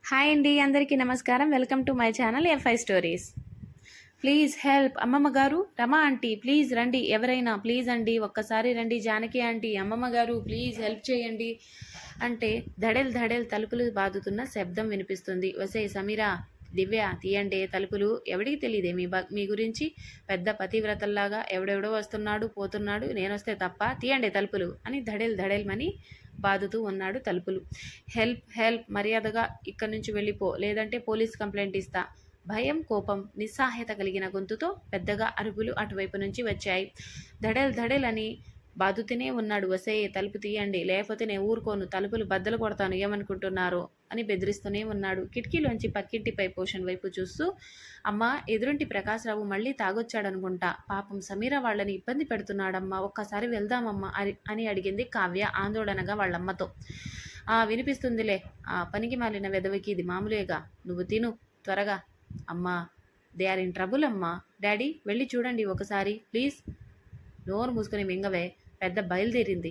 Hi అండి, అందరికీ నమస్కారం. Welcome to my channel FI stories. Please help. అమ్మమ్మ గారు, రమా ఆంటీ ప్లీజ్ రండి, ఎవరైనా ప్లీజ్ అండి, ఒక్కసారి రండి. జానకి ఆంటీ, అమ్మమ్మ గారు ప్లీజ్ హెల్ప్ చేయండి అంటే ధడెల్ ధడెల్ తలుపులు బాదుతున్న శబ్దం వినిపిస్తుంది. వసే సమీరా, దివ్య తీయండి తలుపులు. ఎవడికి తెలియదే మీ గురించి? పెద్ద పతివ్రతల్లాగా ఎవడెవడో వస్తున్నాడు పోతున్నాడు, నేనొస్తే తప్ప, తీయండి తలుపులు అని ధడెల్ ధడెల్మని బాదుతూ ఉన్నాడు తలుపులు. హెల్ప్ హెల్ప్, మర్యాదగా ఇక్కడి నుంచి వెళ్ళిపో, లేదంటే పోలీస్ కంప్లైంట్ ఇస్తా. భయం, కోపం, నిస్సహాయత కలిగిన గొంతుతో పెద్దగా అరుపులు అటువైపు నుంచి వచ్చాయి. ధడెల్ ధడెల్ అని బాదుతూనే ఉన్నాడు. వసే తలుపు తీయండి, లేకపోతే నేను ఊరుకోను, తలుపులు బద్దలు కొడతాను, ఏమనుకుంటున్నారో అని బెదిరిస్తూనే ఉన్నాడు. కిటికీలోంచి పక్కింటి పై పోషన్ వైపు చూస్తూ, అమ్మా, ఎదురింటి ప్రకాశ్రావు మళ్ళీ తాగొచ్చాడనుకుంటా, పాపం సమీర వాళ్ళని ఇబ్బంది పెడుతున్నాడమ్మా, ఒక్కసారి వెళ్దామమ్మా అని అడిగింది కావ్య ఆందోళనగా వాళ్ళమ్మతో. వినిపిస్తుందిలే, ఆ పనికి మాలిన వెదవికి ఇది మామూలేగా, నువ్వు తిను త్వరగా. అమ్మా, దే ఆర్ ఇన్ ట్రబుల్ అమ్మా. డాడీ వెళ్ళి చూడండి ఒకసారి ప్లీజ్. నోరు మూసుకొని మింగవే, పెద్ద బయలుదేరింది.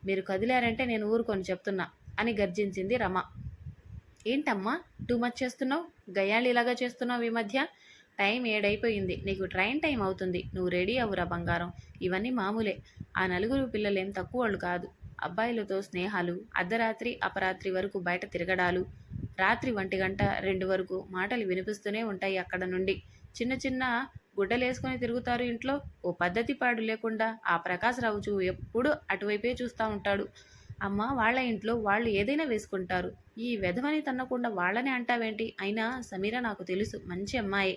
మీరు కదిలారంటే నేను ఊరుకొని చెప్తున్నా అని గర్జించింది రమ. ఏంటమ్మా టూ మచ్ చేస్తున్నావు, గయ్యాళిలాగా చేస్తున్నావు ఈ మధ్య? టైం 7 అయిపోయింది, నీకు ట్రైన్ టైం అవుతుంది, నువ్వు రెడీ అవ్వురా బంగారం. ఇవన్నీ మామూలే. ఆ నలుగురు పిల్లలేం తక్కువ వాళ్ళు కాదు. అబ్బాయిలతో స్నేహాలు, అర్ధరాత్రి అపరాత్రి వరకు బయట తిరగడాలు, రాత్రి 1 గంట 2 వరకు మాటలు వినిపిస్తూనే ఉంటాయి అక్కడ నుండి. చిన్న చిన్న గుడ్డలేసుకొని తిరుగుతారు ఇంట్లో. ఓ పద్ధతి పాడు లేకుండా ఆ ప్రకాశరావు ఎప్పుడు అటువైపే చూస్తూ ఉంటాడు. అమ్మ, వాళ్ళ ఇంట్లో వాళ్ళు ఏదైనా వేసుకుంటారు, ఈ వెధవని తన్నకుండా వాళ్ళనే అంటావేంటి? అయినా సమీర నాకు తెలుసు, మంచి అమ్మాయి.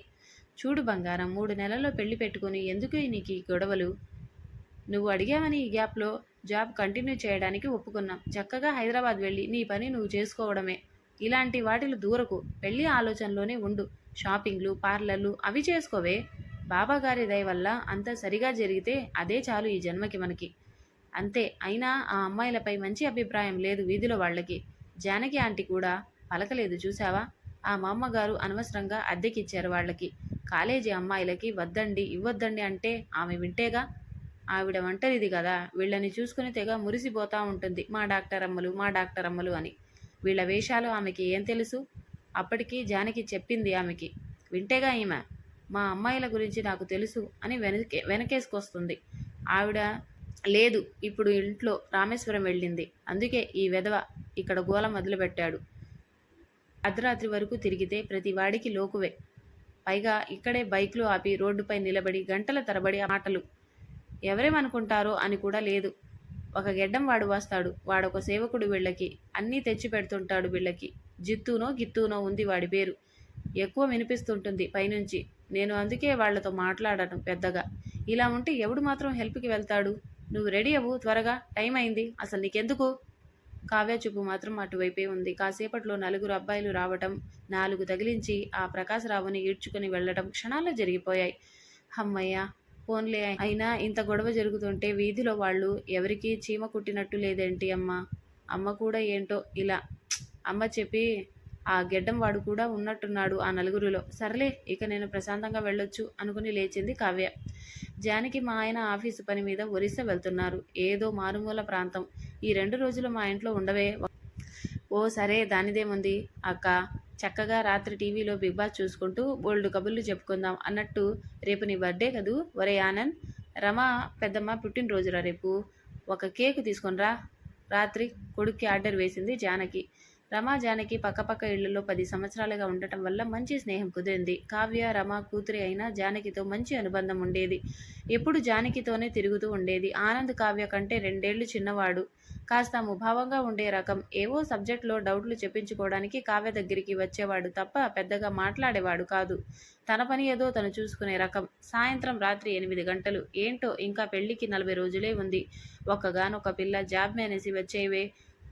చూడు బంగారం, 3 నెలల్లో పెళ్లి పెట్టుకుని ఎందుకు నీకు ఈ గొడవలు? నువ్వు అడిగావని ఈ గ్యాప్లో జాబ్ కంటిన్యూ చేయడానికి ఒప్పుకున్నాం. చక్కగా హైదరాబాద్ వెళ్ళి నీ పని నువ్వు చేసుకోవడమే. ఇలాంటి వాటిలో దూరకు, పెళ్లి ఆలోచనలోనే ఉండు. షాపింగ్లు, పార్లర్లు అవి చేసుకోవే. బాబాగారి దయ వల్ల అంతా సరిగా జరిగితే అదే చాలు ఈ జన్మకి మనకి. అంతే. అయినా ఆ అమ్మాయిలపై మంచి అభిప్రాయం లేదు వీధిలో వాళ్ళకి. జానకి ఆంటీ కూడా పలకలేదు చూసావా? ఆ మా అమ్మగారు అనవసరంగా అద్దెకిచ్చారు వాళ్ళకి. కాలేజీ అమ్మాయిలకి వద్దండి ఇవ్వద్దండి అంటే ఆమె వింటేగా. ఆవిడ ఒంటరిది కదా, వీళ్ళని చూసుకుని తెగ మురిసిపోతూ ఉంటుంది, మా డాక్టర్ అమ్మలు అని. వీళ్ళ వేషాలు ఆమెకి ఏం తెలుసు? అప్పటికి జానకి చెప్పింది ఆమెకి. వింటేగా ఈమె. మా అమ్మాయిల గురించి నాకు తెలుసు అని వెనకేసుకొస్తుంది. ఆవిడ లేదు, ఇప్పుడు ఇంట్లో రామేశ్వరం వెళ్ళింది. అందుకే ఈ వెధవ ఇక్కడ గోల మొదలుపెట్టాడు. అర్ధరాత్రి వరకు తిరిగితే ప్రతి వాడికి లోకువే. పైగా ఇక్కడే బైక్లు ఆపి రోడ్డుపై నిలబడి గంటల తరబడి మాటలు. ఎవరేమనుకుంటారో అని కూడా లేదు. ఒక గెడ్డం వాడు వస్తాడు, వాడొక సేవకుడు వీళ్ళకి, అన్నీ తెచ్చి పెడుతుంటాడు వీళ్ళకి. జిత్తునో గిత్తూనో ఉంది వాడి పేరు. ఎక్కువ వినిపిస్తుంటుంది పైనుంచి. నేను అందుకే వాళ్లతో మాట్లాడటం పెద్దగా. ఇలా ఉంటే ఎవడు మాత్రం హెల్ప్కి వెళ్తాడు? నువ్వు రెడీ అవ్వు త్వరగా, టైం అయింది. అసలు నీకెందుకు? కావ్య చూపు మాత్రం అటువైపే ఉంది. కాసేపట్లో 4 అబ్బాయిలు రావటం, 4 తగిలించి ఆ ప్రకాశరావుని ఈడ్చుకుని వెళ్లటం క్షణాల్లో జరిగిపోయాయి. అమ్మయ్య, ఫోన్లే. అయినా ఇంత గొడవ జరుగుతుంటే వీధిలో వాళ్ళు ఎవరికీ చీమ కుట్టినట్టు లేదేంటి అమ్మ? అమ్మ కూడా ఏంటో ఇలా. అమ్మ చెప్పి ఆ గెడ్డం వాడు కూడా ఉన్నట్టున్నాడు ఆ నలుగురిలో. సర్లే, ఇక నేను ప్రశాంతంగా వెళ్ళొచ్చు అనుకుని లేచింది కావ్య. జానకి మా ఆయన ఆఫీసు పని మీద ఒరిస్సా వెళ్తున్నారు. ఏదో మారుమూల ప్రాంతం. ఈ 2 రోజులు మా ఇంట్లో ఉండవే. ఓ సరే, దానిదేముంది అక్క. చక్కగా రాత్రి టీవీలో బిగ్ బాస్ చూసుకుంటూ బోల్డ్ కబుర్లు చెప్పుకుందాం అన్నట్టు. రేపు నీ బర్త్డే కదూ? ఒరే ఆనంద్, రమ పెద్దమ్మ పుట్టినరోజురా రేపు, ఒక కేకు తీసుకొనిరా. రాత్రి కొడుక్కి ఆర్డర్ వేసింది జానకి. రమ జానకి పక్కపక్క ఇళ్లలో 10 సంవత్సరాలుగా ఉండటం వల్ల మంచి స్నేహం కుదిరింది. కావ్య రమ కూతురి అయినా జానకితో మంచి అనుబంధం ఉండేది. ఎప్పుడు జానకితోనే తిరుగుతూ ఉండేది. ఆనంద్ కావ్య కంటే 2 ఏళ్లు చిన్నవాడు. కాస్త ముభావంగా ఉండే రకం. ఏవో సబ్జెక్టులో డౌట్లు చెప్పించుకోవడానికి కావ్య దగ్గరికి వచ్చేవాడు తప్ప పెద్దగా మాట్లాడేవాడు కాదు. తన పని ఏదో తను చూసుకునే రకం. సాయంత్రం రాత్రి 8 గంటలు. ఏంటో ఇంకా పెళ్లికి 40 రోజులే ఉంది. ఒక్కగానొక్క పిల్ల, జాబ్ మేనేసి వచ్చేవే.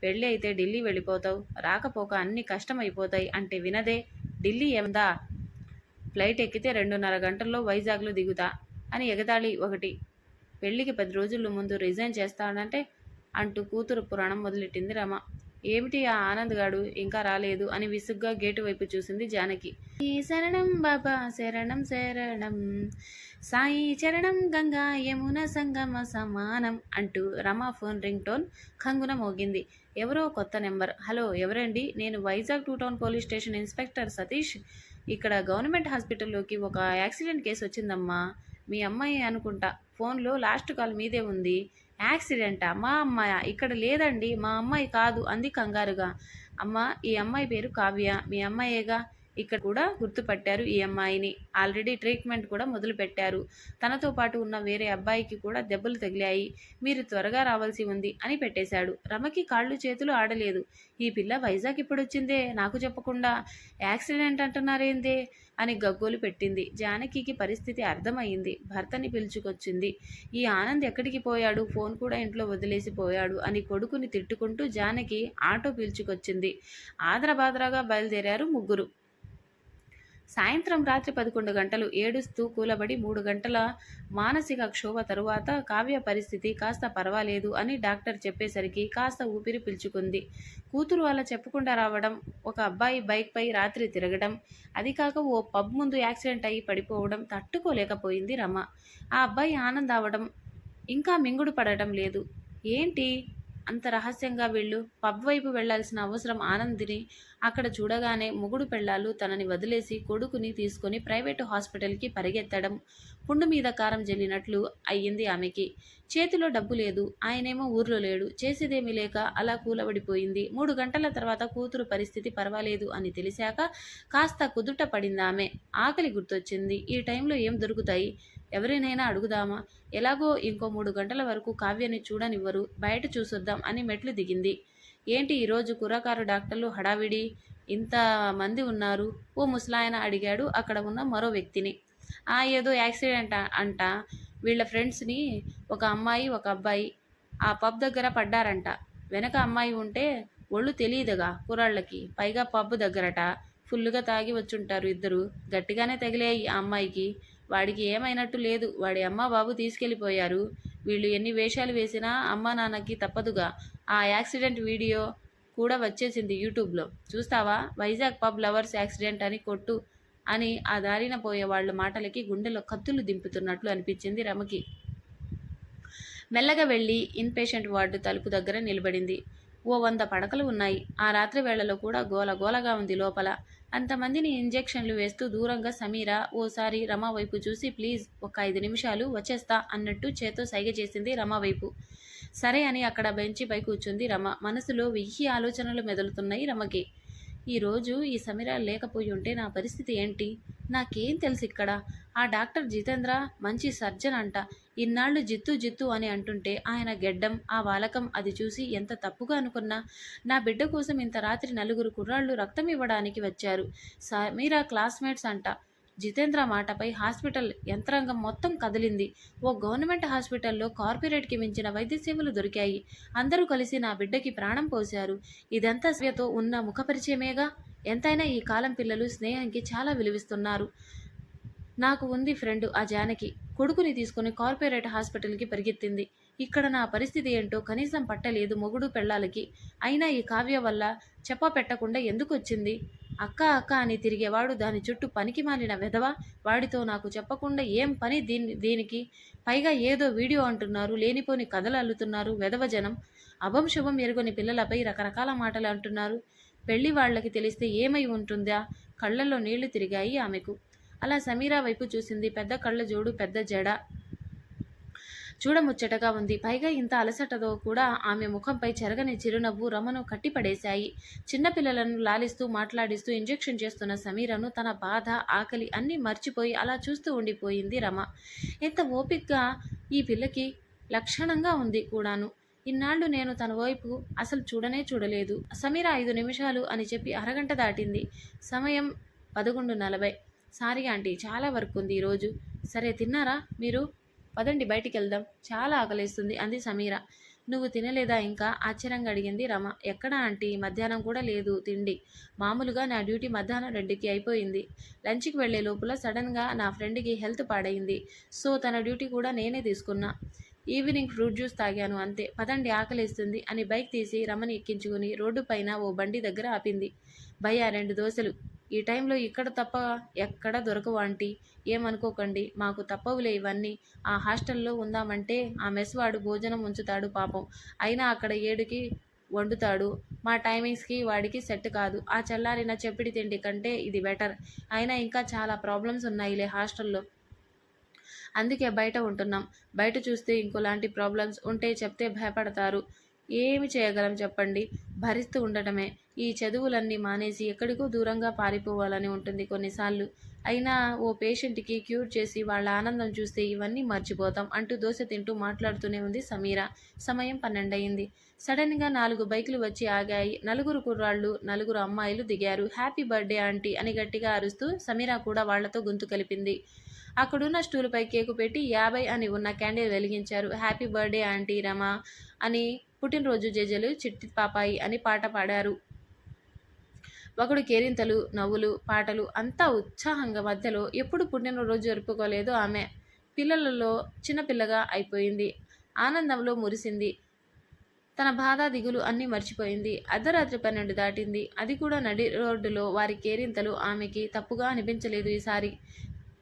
పెళ్ళి అయితే ఢిల్లీ వెళ్ళిపోతావు, రాకపోక అన్ని కష్టమైపోతాయి అంటే వినదే. ఢిల్లీ ఏమందా? ఫ్లైట్ ఎక్కితే 2:30 గంటల్లో వైజాగ్లో దిగుతా అని ఎగతాళి ఒకటి. పెళ్లికి 10 రోజుల ముందు రిజైన్ చేస్తానంటే అంటూ కూతురు పురాణం మొదలెట్టింది రమ. ఏమిటి ఆ ఆనంద్ గాడు ఇంకా రాలేదు అని విసుగ్గా గేటు వైపు చూసింది జానకి. ఈ శరణం బాబా శరణం శరణం సాయి చరణం గంగా యమున సంగమ సమానం అంటూ రమా ఫోన్ రింగ్ టోన్ ఖంగున మోగింది. ఎవరో కొత్త నెంబర్. హలో, ఎవరండి? నేను Vizag 2 town police station inspector Satish. ఇక్కడ గవర్నమెంట్ హాస్పిటల్లోకి ఒక యాక్సిడెంట్ కేసు వచ్చిందమ్మా. మీ అమ్మాయి అనుకుంటా. ఫోన్లో లాస్ట్ కాల్ మీదే ఉంది. యాక్సిడెంటా? మా అమ్మాయ? ఇక్కడ లేదండి, మా అమ్మాయి కాదు అంది కంగారుగా. అమ్మ, ఈ అమ్మాయి పేరు కావ్య, మీ అమ్మాయేగా. ఇక్కడ కూడా గుర్తుపట్టారు ఈ అమ్మాయిని. ఆల్రెడీ ట్రీట్మెంట్ కూడా మొదలు పెట్టారు. తనతో పాటు ఉన్న వేరే అబ్బాయికి కూడా దెబ్బలు తగిలాయి. మీరు త్వరగా రావాల్సి ఉంది అని పెట్టేశాడు. రమకి కాళ్ళు చేతులు ఆడలేదు. ఈ పిల్ల వైజాగ్ ఇప్పుడొచ్చిందే, నాకు చెప్పకుండా. యాక్సిడెంట్ అంటున్నారేందే అని గగ్గోలు పెట్టింది. జానకికి పరిస్థితి అర్థమైంది. భర్తని పిలుచుకొచ్చింది. ఈ ఆనంద్ ఎక్కడికి పోయాడు? ఫోన్ కూడా ఇంట్లో వదిలేసి పోయాడు అని కొడుకుని తిట్టుకుంటూ జానకి ఆటో పిలుచుకొచ్చింది. ఆదరబాదరాగా బయలుదేరారు ముగ్గురు. సాయంత్రం రాత్రి 11 గంటలు. ఏడుస్తూ కూలబడి 3 గంటల మానసిక క్షోభ తరువాత కావ్య పరిస్థితి కాస్త పర్వాలేదు అని డాక్టర్ చెప్పేసరికి కాస్త ఊపిరి పీల్చుకుంది. కూతురు అలా చెప్పకుండా రావడం, ఒక అబ్బాయి బైక్పై రాత్రి తిరగడం, అది కాక ఓ పబ్ ముందు యాక్సిడెంట్ అయ్యి పడిపోవడం తట్టుకోలేకపోయింది రమ. ఆ అబ్బాయి ఆనంద్ అవడం ఇంకా మింగుడు పడటం లేదు. ఏంటి అంత రహస్యంగా వీళ్ళు? పబ్ వైపు వెళ్లాల్సిన అవసరం ఆనందిని అక్కడ చూడగానే మొగుడు పెళ్లాలు తనని వదిలేసి కొడుకుని తీసుకుని ప్రైవేటు హాస్పిటల్కి పరిగెత్తడం పుండు మీద కారం జల్లినట్లు అయ్యింది ఆమెకి. చేతిలో డబ్బు లేదు, ఆయనేమో ఊర్లో లేడు. చేసేదేమీ లేక అలా కూలబడిపోయింది. 3 గంటల తర్వాత కూతురు పరిస్థితి పర్వాలేదు అని తెలిసాక కాస్త కుదుట పడిందామె. ఆకలి గుర్తొచ్చింది. ఈ టైంలో ఏం దొరుకుతాయి? ఎవరినైనా అడుగుదామా? ఎలాగో ఇంకో 3 గంటల వరకు కావ్యని చూడనివ్వరు, బయట చూసొద్దాం అని మెట్లు దిగింది. ఏంటి ఈరోజు కుర్రకారు డాక్టర్లు హడావిడి? ఇంత మంది ఉన్నారు? ఓ ముసలాయన అడిగాడు అక్కడ ఉన్న మరో వ్యక్తిని. ఏదో యాక్సిడెంట్ అంట. వీళ్ళ ఫ్రెండ్స్ని ఒక అమ్మాయి ఒక అబ్బాయి ఆ పబ్ దగ్గర పడ్డారంట. వెనక అమ్మాయి ఉంటే ఒళ్ళు తెలియదుగా కుర్రాళ్ళకి, పైగా పబ్ దగ్గరట. ఫుల్లుగా తాగి వచ్చుంటారు ఇద్దరు. గట్టిగానే తగిలాయి ఆ అమ్మాయికి. వాడికి ఏమైనట్టు లేదు. వాడి అమ్మ బాబు తీసుకెళ్ళిపోయారు. వీళ్ళు ఎన్ని వేషాలు వేసినా అమ్మా నాన్నకి తప్పదుగా. ఆ యాక్సిడెంట్ వీడియో కూడా వచ్చేసింది యూట్యూబ్లో. చూస్తావా? వైజాగ్ పబ్ లవర్స్ యాక్సిడెంట్ అని కొట్టు అని ఆ దారిన పోయే వాళ్ళ మాటలకి గుండెలో కత్తులు దింపుతున్నట్లు అనిపించింది రమకి. మెల్లగా వెళ్ళి ఇన్పేషెంట్ వార్డు తలుపు దగ్గర నిలబడింది. ఓ 100 పడకలు ఉన్నాయి. ఆ రాత్రి వేళలో కూడా గోలగోలగా ఉంది లోపల. అంతమందిని ఇంజెక్షన్లు వేస్తూ దూరంగా సమీర ఓసారి రమ వైపు చూసి, ప్లీజ్ ఒక 5 నిమిషాలు వచ్చేస్తా అన్నట్టు చేతో సైగ చేసింది రమ వైపు. సరే అని అక్కడ బెంచిపై కూర్చుంది రమ. మనసులో 1000 ఆలోచనలు మెదులుతున్నాయి రమకి. ఈరోజు ఈ సమీర లేకపోయి ఉంటే నా పరిస్థితి ఏంటి? నాకేం తెలుసు ఇక్కడ? ఆ డాక్టర్ జితేంద్ర మంచి సర్జన్ అంట. ఇన్నాళ్ళు జిత్తు జిత్తు అని అంటుంటే ఆయన గెడ్డం, ఆ వాలకం అది చూసి ఎంత తప్పుగా అనుకున్నా. నా బిడ్డ కోసం ఇంత రాత్రి 4 కుర్రాళ్ళు రక్తం ఇవ్వడానికి వచ్చారు. సమీరా క్లాస్మేట్స్ అంట. జితేంద్ర మాటపై హాస్పిటల్ యంత్రాంగం మొత్తం కదిలింది. ఓ గవర్నమెంట్ హాస్పిటల్లో కార్పొరేట్కి మించిన వైద్య సేవలు దొరికాయి. అందరూ కలిసి నా బిడ్డకి ప్రాణం పోశారు. ఇదంతా స్వీయతో ఉన్న ముఖపరిచయమేగా. ఎంతైనా ఈ కాలం పిల్లలు స్నేహానికి చాలా విలువిస్తున్నారు. నాకు ఉంది ఫ్రెండ్ ఆ జానకి. కొడుకుని తీసుకుని కార్పొరేట్ హాస్పిటల్కి పరిగెత్తింది. ఇక్కడ నా పరిస్థితి ఏంటో కనీసం పట్టలేదు మొగుడు పెళ్ళాలకి. అయినా ఈ కావ్య వల్ల చెప్ప పెట్టకుండా ఎందుకు వచ్చింది? అక్క అక్క అని తిరిగేవాడు దాని చుట్టూ పనికి మాలిన వెధవ. వాడితో నాకు చెప్పకుండా ఏం పని దీనికి? పైగా ఏదో వీడియో అంటున్నారు, లేనిపోని కథలు అల్లుతున్నారు వెధవ జనం. అభంశుభం ఎరుగని పిల్లలపై రకరకాల మాటలు అంటున్నారు. పెళ్లి వాళ్ళకి తెలిస్తే ఏమై ఉంటుందా? కళ్ళల్లో నీళ్లు తిరిగాయి ఆమెకు. అలా సమీరా వైపు చూసింది. పెద్ద కళ్ళ జోడు, పెద్ద జడ, చూడముచ్చటగా ఉంది. పైగా ఇంత అలసటతో కూడా ఆమె ముఖంపై చెరగని చిరునవ్వు రమను కట్టిపడేశాయి. చిన్నపిల్లలను లాలిస్తూ మాట్లాడిస్తూ ఇంజెక్షన్ చేస్తున్న సమీరను తన బాధ, ఆకలి అన్నీ మర్చిపోయి అలా చూస్తూ ఉండిపోయింది రమ. ఎంత ఓపికగా ఈ పిల్లకి! లక్షణంగా ఉంది కూడాను. ఇన్నాళ్ళు నేను తన వైపు అసలు చూడనే చూడలేదు. సమీర 5 నిమిషాలు అని చెప్పి అరగంట దాటింది. సమయం 11:40. సారీ ఆంటీ, చాలా వర్క్ ఉంది ఈరోజు. సరే, తిన్నారా మీరు? పదండి బయటికి వెళ్దాం, చాలా ఆకలేస్తుంది అంది సమీర. నువ్వు తినలేదా ఇంకా? ఆశ్చర్యంగా అడిగింది రమ. ఎక్కడా ఆంటీ, మధ్యాహ్నం కూడా లేదు తిండి. మామూలుగా నా డ్యూటీ మధ్యాహ్నం 2కి అయిపోయింది. లంచ్కి వెళ్లే లోపల సడన్గా నా ఫ్రెండ్కి హెల్త్ పాడైంది. సో తన డ్యూటీ కూడా నేనే తీసుకున్నా. ఈవినింగ్ ఫ్రూట్ జ్యూస్ తాగాను అంతే. పదండి ఆకలేస్తుంది అని బైక్ తీసి రమని ఎక్కించుకుని రోడ్డు పైన ఓ బండి దగ్గర ఆపింది. భయ్యా 2 దోశలు. ఈ టైంలో ఇక్కడ తప్ప ఎక్కడ దొరకవు ఆంటీ. ఏమనుకోకండి, మాకు తప్పవులే ఇవన్నీ. ఆ హాస్టల్లో ఉందామంటే ఆ మెస్ వాడు భోజనం ఉంచుతాడు పాపం. అయినా అక్కడ 7కి వండుతాడు. మా టైమింగ్స్కి వాడికి సెట్ కాదు. ఆ చల్లారిన చెప్పిడి తిండి కంటే ఇది బెటర్. అయినా ఇంకా చాలా ప్రాబ్లమ్స్ ఉన్నాయిలే హాస్టల్లో. అందుకే బయట ఉంటున్నాం. బయట చూస్తే ఇంకోలాంటి ప్రాబ్లమ్స్ ఉంటే చెప్తే భయపడతారు. ఏమి చేయగలం చెప్పండి? భరిస్తూ ఉండటమే. ఈ చదువులన్నీ మానేసి ఎక్కడికో దూరంగా పారిపోవాలని ఉంటుంది కొన్నిసార్లు. అయినా ఓ పేషెంట్కి క్యూర్ చేసి వాళ్ళ ఆనందం చూస్తే ఇవన్నీ మర్చిపోతాం అంటూ దోశ తింటూ మాట్లాడుతూనే ఉంది సమీర. సమయం 12 అయింది. సడన్గా 4 బైకులు వచ్చి ఆగాయి. 4 కుర్రాళ్ళు, 4 అమ్మాయిలు దిగారు. హ్యాపీ బర్త్డే ఆంటీ అని గట్టిగా అరుస్తూ సమీర కూడా వాళ్లతో గొంతు కలిపింది. అక్కడున్న స్టూలుపై కేకు పెట్టి 50 అని ఉన్న క్యాండిల్ వెలిగించారు. హ్యాపీ బర్త్డే ఆంటీ రమ అని పుట్టినరోజు జేజలు చిట్టి పాపాయి అని పాట పాడారు. ఒకడు కేరింతలు, నవ్వులు, పాటలు అంతా ఉత్సాహంగా. మధ్యలో ఎప్పుడు పుట్టినరోజు జరుపుకోలేదు ఆమె. పిల్లలలో చిన్నపిల్లగా అయిపోయింది. ఆనందంలో మురిసింది. తన బాధ దిగులు అన్నీ మర్చిపోయింది. అర్ధరాత్రి 12 దాటింది. అది కూడా నడి రోడ్డులో. వారి కేరింతలు ఆమెకి తప్పుగా అనిపించలేదు ఈసారి.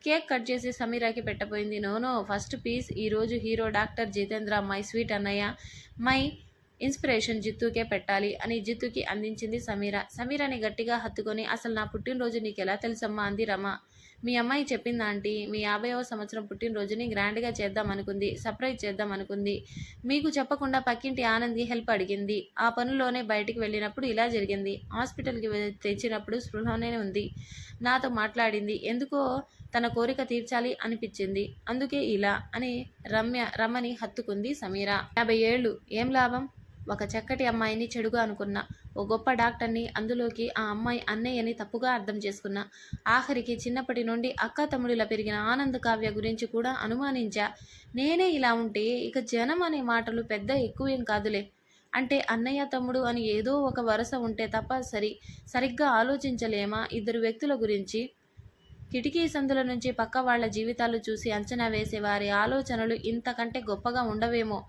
కేక్ కట్ చేసి సమీరాకి పెట్టబోయింది. No first piece. ఈరోజు hero doctor Jitendra, my sweet అన్నయ్య, మై ఇన్స్పిరేషన్ జిత్తుకే పెట్టాలి అని జిత్తుకి అందించింది సమీర. సమీరాని గట్టిగా హత్తుకొని, అసలు నా పుట్టినరోజు నీకెలా తెలుసమ్మా అంది రమ. మీ అమ్మాయి చెప్పింది ఆంటీ. మీ 50వ సంవత్సరం పుట్టినరోజుని గ్రాండ్గా చేద్దాం అనుకుంది. సర్ప్రైజ్ చేద్దాం అనుకుంది. మీకు చెప్పకుండా పక్కింటి ఆనంది హెల్ప్ అడిగింది. ఆ పనుల్లోనే బయటికి వెళ్ళినప్పుడు ఇలా జరిగింది. హాస్పిటల్కి తెచ్చినప్పుడు స్పృహలోనే ఉంది. నాతో మాట్లాడింది. ఎందుకో తన కోరిక తీర్చాలి అనిపించింది. అందుకే ఇలా అని రమని హత్తుకుంది సమీర. 50 ఏళ్ళు ఏం లాభం? ఒక చక్కటి అమ్మాయిని చెడుగా అనుకున్నా. ఓ గొప్ప డాక్టర్ని, అందులోకి ఆ అమ్మాయి అన్నయ్యని తప్పుగా అర్థం చేసుకున్నా. ఆఖరికి చిన్నప్పటి నుండి అక్కా తమ్ముడిలా పెరిగిన ఆనంద్, కావ్య గురించి కూడా అనుమానించా. నేనే ఇలా ఉంటే ఇక జనం అనే మాటలు పెద్ద ఎక్కువేం కాదులే. అంటే అన్నయ్య తమ్ముడు అని ఏదో ఒక వరస ఉంటే తప్ప సరిగ్గా ఆలోచించలేమా ఇద్దరు వ్యక్తుల గురించి? కిటికీ సందుల నుంచి పక్క వాళ్ల జీవితాలు చూసి అంచనా వేసే వారి ఆలోచనలు ఇంతకంటే గొప్పగా ఉండవేమో.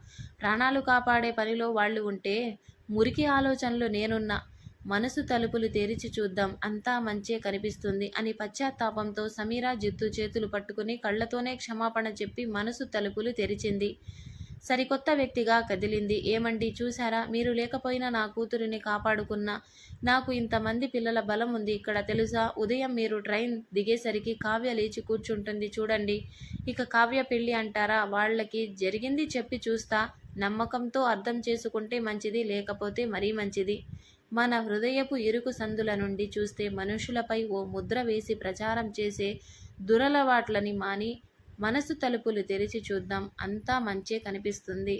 ప్రాణాలు కాపాడే పనిలో వాళ్ళు ఉంటే మురికి ఆలోచనలు నేనున్నా. మనసు తలుపులు తెరిచి చూద్దాం, అంతా మంచే కనిపిస్తుంది అని పశ్చాత్తాపంతో సమీర జిత్తు చేతులు పట్టుకుని కళ్లతోనే క్షమాపణ చెప్పి మనసు తలుపులు తెరిచింది. సరికొత్త వ్యక్తిగా కదిలింది. ఏమండి చూశారా, మీరు లేకపోయినా నా కూతురిని కాపాడుకున్నా. నాకు ఇంతమంది పిల్లల బలం ఉంది ఇక్కడ తెలుసా? ఉదయం మీరు ట్రైన్ దిగేసరికి కావ్య లేచి కూర్చుంటుంది చూడండి. ఇక కావ్య పెళ్ళి అంటారా? వాళ్ళకి జరిగింది చెప్పి చూస్తా. నమ్మకంతో అర్థం చేసుకుంటే మంచిది, లేకపోతే మరీ మంచిది. మన హృదయపు ఇరుకు సందుల నుండి చూస్తే మనుషులపై ఓ ముద్ర వేసి ప్రచారం చేసే దురలవాట్లని మాని మనసు తలుపులు తెరిచి చూద్దాం, అంతా మంచే కనిపిస్తుంది.